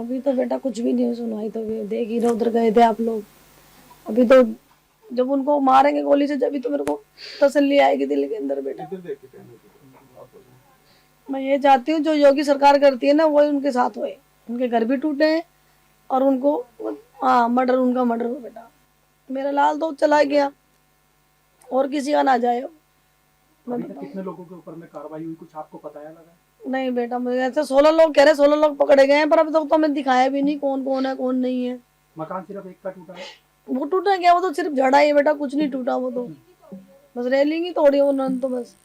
अभी तो बेटा कुछ भी नहीं सुनाई, तो देख ही रहे, उधर गए थे आप लोग। अभी तो जब उनको मारेंगे गोली से, जब तो मेरे को तसल्ली आएगी दिल के अंदर बेटा। मैं ये चाहती हूँ जो योगी सरकार करती है ना, वही उनके साथ होए, उनके घर भी टूटे हैं और उनको मर्डर, उनका मर्डर हो बेटा। मेरा लाल तो चला गया और किसी का ना जाए। अभी तक कितने लोगों के ऊपर में कार्रवाई हुई, कुछ आपको पता है लगा? नहीं बेटा, मुझे ऐसे 16 लोग कह रहे, 16 लोग पकड़े गए हैं, पर अभी तक तो हमें दिखाया भी नहीं कौन कौन है कौन नहीं है। मकान सिर्फ एक का टूटा है? वो टूटा क्या, वो तो सिर्फ जड़ा ही है बेटा, कुछ नहीं टूटा। वो तो बस रेलिंग ही तोड़ी उन्होंने, तो बस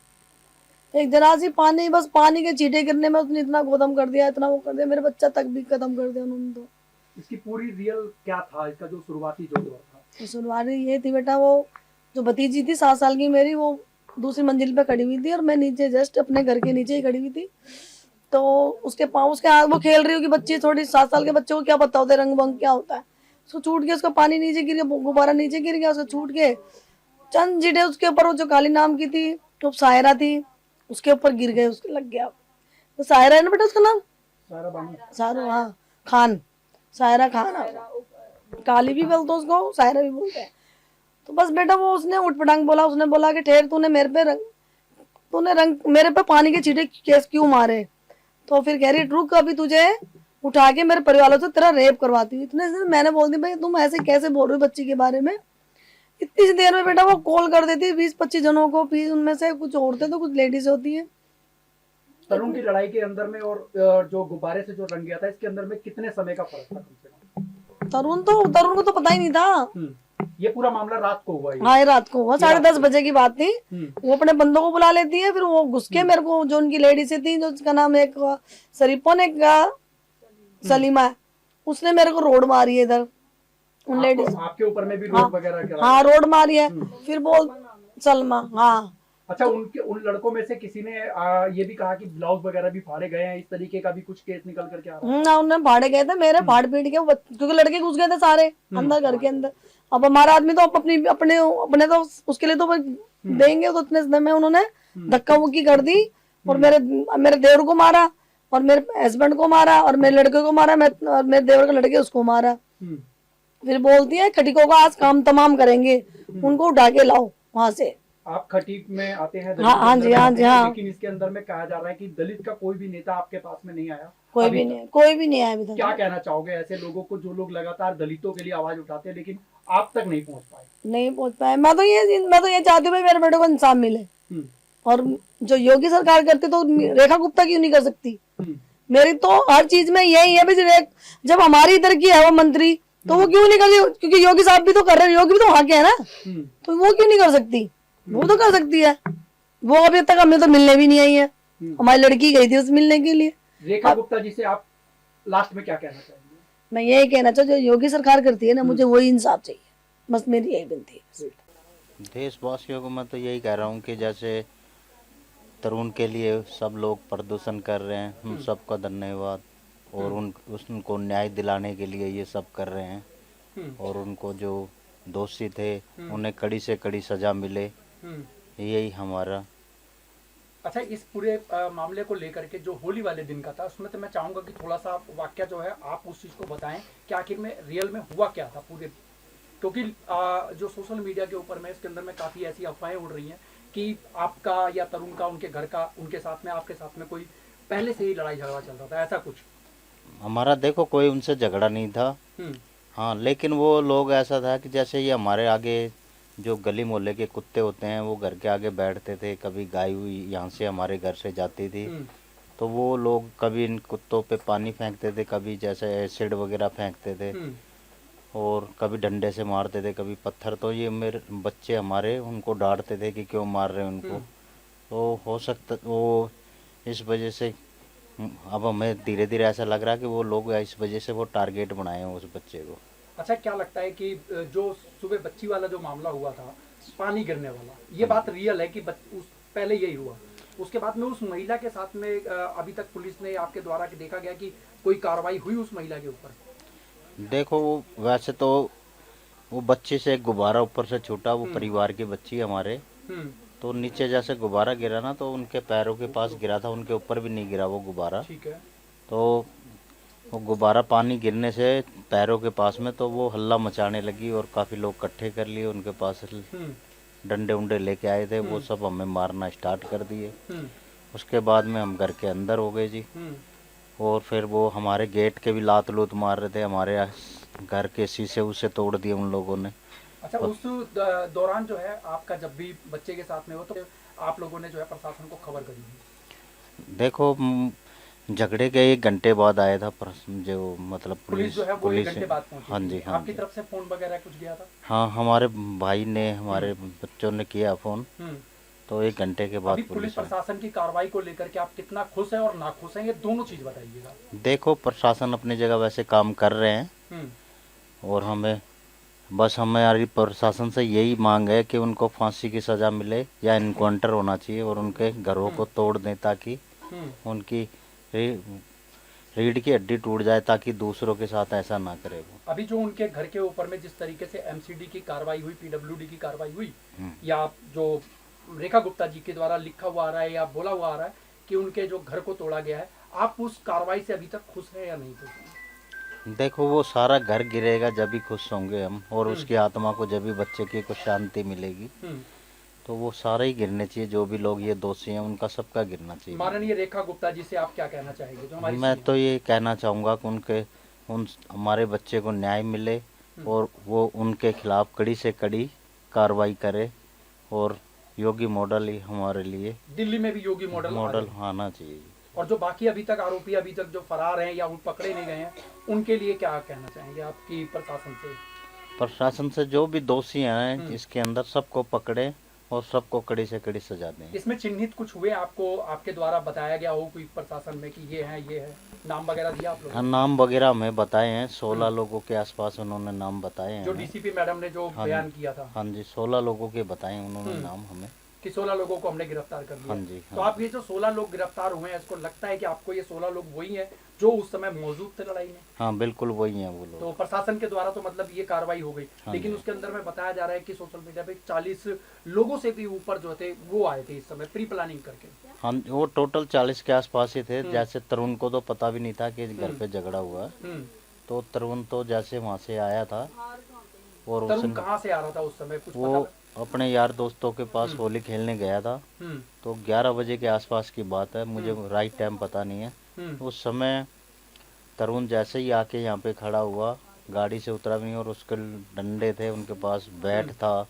एक जरा सी पानी, बस पानी के छींटे गिरने में उसने इतना गोदम कर दिया, इतना वो कर दिया, मेरे बच्चा तक भी खत्म कर दिया उन्होंने। तो इसकी पूरी रियल क्या था, इसका जो शुरुआती जो दौर था? तो शुरुआत ये थी बेटा, वो जो भतीजी थी 7 साल की मेरी, वो दूसरी मंजिल पे खड़ी हुई थी और मैं नीचे जस्ट अपने घर के नीचे ही खड़ी हुई थी। तो उसके पाँव, उसके हाथ, वो खेल रही होगी बच्ची, थोड़ी 7 साल के बच्चे को क्या पता होता है रंग बंग क्या होता है। उसको छूट के, उसका पानी नीचे गिर गया, गुब्बारा नीचे गिर गया, उसको छूट के चंद जीटे उसके ऊपर, वो जो काली नाम की थी, तो सायरा थी, उसके ऊपर गिर गए, उसके लग गया। तो सायरा है ना बेटा उसका नाम, सारा बानू? सारू, हाँ, खान, सायरा खान। काली भी बोलते उसको, सायरा भी बोलते हैं। तो बस बेटा वो उसने उठ पटांग बोला, उसने बोला कि ठहर, तूने मेरे पे पानी के छींटे केस क्यों मारे। तो फिर कह रही रुक, अभी तुझे उठा के मेरे परिवार से तेरा रेप करवाती हूँ। इतने से मैंने बोल दी भाई तुम ऐसे कैसे बोल रहे हो बच्ची के बारे में। इतनी सी देर में बेटा वो कॉल कर देती 20-25 जनों को, फिर उनमें से कुछ औरतें तो कुछ लेडीज होती है। तरुण की लड़ाई के अंदर में और जो गुब्बारे से जो रंग गया था, इसके अंदर में कितने समय का फर्क था कम से कम? तरुण को तो पता ही नहीं था। ये पूरा मामला रात को हुआ? हाँ, ये रात को हुआ, 10:30 बजे की बात थी। वो अपने बंदों को बुला लेती है, फिर वो घुस के मेरे को, जो उनकी लेडी से थी, जो उसका नाम एक शरीफोन, एक सलीमा है, उसने मेरे को रोड मारी है इधर, उन लेडीज। आपके ऊपर में भी रोड वगैरह करा? हाँ, रोड मारी है। फिर बोल सलमा, हाँ। अच्छा, उन लड़कों में से किसी ने ये भी कहा कि ब्लाउज वगैरह भी फाड़े गए हैं, इस तरीके का भी कुछ केस निकल करके आ रहा है? ना, उन्होंने फाड़े गए थे मेरे, फाड़ पीट के, क्योंकि लड़के घुस गए थे सारे अंदर घर के अंदर। अब हमारा आदमी तो अपने तो उसके लिए तो देंगे, तो इतने समय में उन्होंने धक्का मुक्की कर दी और मेरे देवर को मारा और मेरे हस्बैंड को मारा और मेरे लड़के को मारा, और मेरे देवर के लड़के उसको मारा। फिर बोलती है खटिकों का आज काम तमाम करेंगे, उनको उठा के लाओ वहां से। आप खटीक में आते हैं? हाँ जी, हाँ जी, हाँ। लेकिन इसके अंदर में कहा जा रहा है कि दलित का कोई भी नेता आपके पास में नहीं आया? कोई भी नहीं आया अभी तक। क्या कहना चाहोगे ऐसे लोगों को, जो लोग लगातार दलितों के लिए आवाज उठाते हैं लेकिन आप तक नहीं पहुंच पाए? मैं तो ये चाहती हूँ मेरे बेटे को इंसाफ मिले। और जो योगी सरकार करती तो रेखा गुप्ता क्यों नहीं कर सकती? मेरी तो हर चीज में यही है, जब हमारी इधर की है वो मंत्री, तो वो क्यों नहीं कर रही? क्योंकि योगी साहब भी तो कर रहे हैं, योगी भी तो वहां के है ना, तो वो क्यों नहीं कर सकती? वो तो कर सकती है। वो अभी तक हमें तो मिलने भी नहीं आई है, हमारी लड़की गई थी उस मिलने के लिए। रेखा गुप्ता जी से आप लास्ट में क्या कहना चाहेंगे? मैं यही कहना चाहूँ, जो योगी सरकार करती है ना, मुझे वही इंसाफ चाहिए, बस मेरी यही विनती है। देशवासियों को मैं तो यही कह रहा हूँ कि जैसे तरुण के लिए सब लोग प्रदर्शन कर रहे हैं, उन सबका धन्यवाद। और उनको न्याय दिलाने के लिए ये सब कर रहे हैं, और उनको जो दोषी थे उन्हें कड़ी से कड़ी सजा मिले, यही हमारा। अच्छा, इस पूरे मामले को लेकर के जो होली वाले दिन का था, उसमें तो मैं चाहूंगा कि थोड़ा सा वाक्य जो है आप उस चीज को बताएं कि आखिर में रियल में हुआ क्या था पूरे, क्योंकि जो सोशल मीडिया के ऊपर में इसके अंदर में काफी ऐसी अफवाहें उड़ रही हैं कि आपका या तरुण का, उनके घर का, उनके साथ में, आपके साथ में कोई पहले से ही लड़ाई झगड़ा चल रहा था, ऐसा कुछ? हमारा देखो कोई उनसे झगड़ा नहीं था। हाँ, लेकिन वो लोग ऐसा था कि जैसे ये हमारे आगे जो गली मोहल्ले के कुत्ते होते हैं, वो घर के आगे बैठते थे। कभी गाय हुई यहाँ से हमारे घर से जाती थी, तो वो लोग कभी इन कुत्तों पे पानी फेंकते थे, कभी जैसे एसिड वगैरह फेंकते थे, और कभी डंडे से मारते थे, कभी पत्थर। तो ये मेरे बच्चे हमारे उनको डांटते थे कि क्यों मार रहे हैं उनको। तो हो सकता वो इस वजह से, अब हमें धीरे धीरे ऐसा लग रहा है कि वो लोग इस वजह से वो टारगेट बनाए हैं उस बच्चे को। अच्छा, क्या लगता है कि जो सुबह बच्ची वाला जो मामला हुआ था, पानी गिरने वाला, ये बात रियल है कि पहले यही हुआ? उसके बाद में उस महिला के साथ में अभी तक पुलिस ने आपके द्वारा देखा गया कि कोई कार्रवाई हुई उस महिला के ऊपर? देखो वैसे तो वो बच्ची से एक गुब्बारा ऊपर से छूटा, वो परिवार की बच्ची हमारे, तो नीचे जैसे गुब्बारा गिरा ना, तो उनके पैरों के पास गिरा था, उनके ऊपर भी नहीं गिरा वो गुब्बारा। ठीक है। तो वो गुब्बारा पानी गिरने से पैरों के पास में, तो वो हल्ला मचाने लगी और काफ़ी लोग इकट्ठे कर लिए, उनके पास डंडे उंडे लेके आए थे, वो सब हमें मारना स्टार्ट कर दिए। उसके बाद में हम घर के अंदर हो गए जी। और फिर वो हमारे गेट के भी लात लूत मार रहे थे, हमारे घर के शीशे उसे तोड़ दिए उन लोगों ने। अच्छा, उस दौरान जो है आपका जब भी बच्चे के साथ में हो तो आप लोगों ने जो है प्रशासन को खबर करी थी? देखो झगड़े के 1 घंटे बाद आया था जो मतलब पुलिस जो है वो 1 घंटे बाद पहुंची हाँ थी। जी, हाँ आपकी जी। तरफ से फोन वगैरह कुछ गया था? हाँ, हमारे भाई ने, हमारे बच्चों ने किया फ़ोन, तो 1 घंटे के बाद अभी पुलिस प्रशासन की कार्रवाई को लेकर के आप कितना खुश हैं और नाखुश हैं, ये दोनों चीज बताइएगा। देखो प्रशासन अपनी जगह वैसे काम कर रहे हैं, और हमारी प्रशासन से यही मांग है कि उनको फांसी की सज़ा मिले या इनकाउंटर होना चाहिए और उनके घरों को तोड़ दें, ताकि उनकी रीढ़ की हड्डी टूट जाए, ताकि दूसरों के साथ ऐसा ना करे वो। अभी जो उनके घर के ऊपर में जिस तरीके से एमसीडी की कार्रवाई हुई, पीडब्ल्यूडी की कार्रवाई हुई, या जो रेखा गुप्ता जी के द्वारा लिखा हुआ आ रहा है या बोला हुआ आ रहा है कि उनके जो घर को तोड़ा गया है, आप उस कार्रवाई से अभी तक खुश हैं या नहीं खुश हैं? देखो वो सारा घर गिरेगा जब भी खुश होंगे हम, और उसकी आत्मा को जब भी बच्चे की को शांति मिलेगी, तो वो सारे ही गिरने चाहिए। जो भी लोग ये दोषी हैं उनका सबका गिरना चाहिए। माननीय रेखा गुप्ता जी से आप क्या कहना चाहेंगे? जो हमारी मैं तो ये कहना चाहूँगा कि हमारे बच्चे को न्याय मिले और वो उनके खिलाफ कड़ी से कड़ी कार्रवाई करे, और योगी मॉडल ही हमारे लिए, दिल्ली में भी योगी मॉडल आना चाहिए। और जो बाकी अभी तक आरोपी अभी तक जो फरार हैं या वो पकड़े नहीं गए हैं, उनके लिए क्या कहना चाहेंगे आपकी प्रशासन से? प्रशासन से जो भी दोषी हैं इसके अंदर सबको पकड़े और सबको कड़ी से कड़ी सजा दें। इसमें चिन्हित कुछ हुए आपको, आपके द्वारा बताया गया हो कोई प्रशासन में कि ये है, नाम वगैरह दिया आप लोगों हाँ, नाम वगैरह हमें बताए हैं, 16 लोगों के आसपास उन्होंने नाम बताए हैं। जो डीसीपी मैडम ने जो बयान किया था? हाँ जी, 16 लोगों के बताए उन्होंने नाम हमें, कि 16 लोगों को हमने गिरफ्तार कर लिया। हाँ जी, हाँ। तो आप ये जो 16 लोग गिरफ्तार हुए हैं, इसको लगता है कि आपको ये 16 लोग वही हैं जो उस समय मौजूद थे लड़ाई में? हाँ बिल्कुल वही हैं वो लोग। तो प्रशासन के द्वारा तो मतलब ये कार्रवाई हो गई, हाँ लेकिन जी। उसके अंदर में बताया जा रहा है कि सोशल मीडिया पे 40 लोगों से भी ऊपर जो थे वो आए थे इस समय प्री प्लानिंग करके। हाँ, वो टोटल 40 के आसपास ही थे। जैसे तरुण को तो पता भी नहीं था कि घर पे झगड़ा हुआ, तो तरुण तो जैसे वहाँ से आया था, और तरुण कहाँ से आ रहा था उस समय कुछ वो अपने यार दोस्तों के पास होली खेलने गया था। तो 11 बजे के आसपास की बात है, मुझे राइट टाइम पता नहीं है। उस समय तरुण जैसे ही आके यहाँ पे खड़ा हुआ, गाड़ी से उतरा भी नहीं, और उसके डंडे थे, उनके पास बैट था,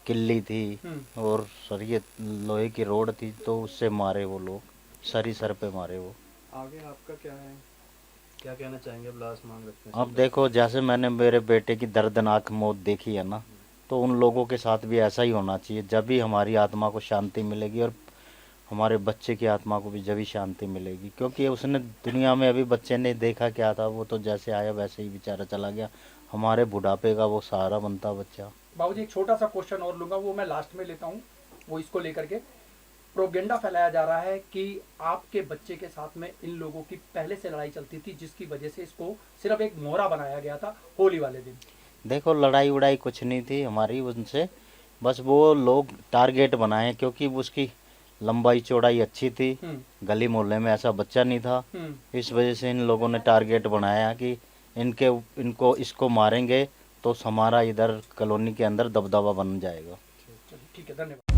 किल्ली थी, और सरिये लोहे की रोड थी, तो उससे मारे वो लोग, सर पे मारे वो। आगे आपका क्या है, क्या कहना चाहेंगे? अब लास्ट मांग रखते हैं। अब देखो, जैसे मैंने मेरे बेटे की दर्दनाक मौत देखी है ना, तो उन लोगों के साथ भी ऐसा ही होना चाहिए। जब भी हमारी आत्मा को शांति मिलेगी, और हमारे बच्चे की आत्मा को भी जब ही शांति मिलेगी, क्योंकि उसने दुनिया में अभी बच्चे ने देखा क्या था, वो तो जैसे आया वैसे ही बेचारा चला गया। हमारे बुढ़ापे का वो सहारा बनता बच्चा। बाबूजी एक छोटा सा क्वेश्चन और लूंगा, वो मैं लास्ट में लेता हूँ। वो इसको लेकर के प्रोपेगेंडा फैलाया जा रहा है कि आपके बच्चे के साथ में इन लोगों की पहले से लड़ाई चलती थी, जिसकी वजह से इसको सिर्फ एक मोहरा बनाया गया था होली वाले दिन। देखो, लड़ाई उड़ाई कुछ नहीं थी हमारी उनसे, बस वो लोग टारगेट बनाए, क्योंकि उसकी लंबाई चौड़ाई अच्छी थी, गली मोहल्ले में ऐसा बच्चा नहीं था। इस वजह से इन लोगों ने टारगेट बनाया कि इसको मारेंगे तो हमारा इधर कॉलोनी के अंदर दबदबा बन जाएगा। ठीक है, धन्यवाद।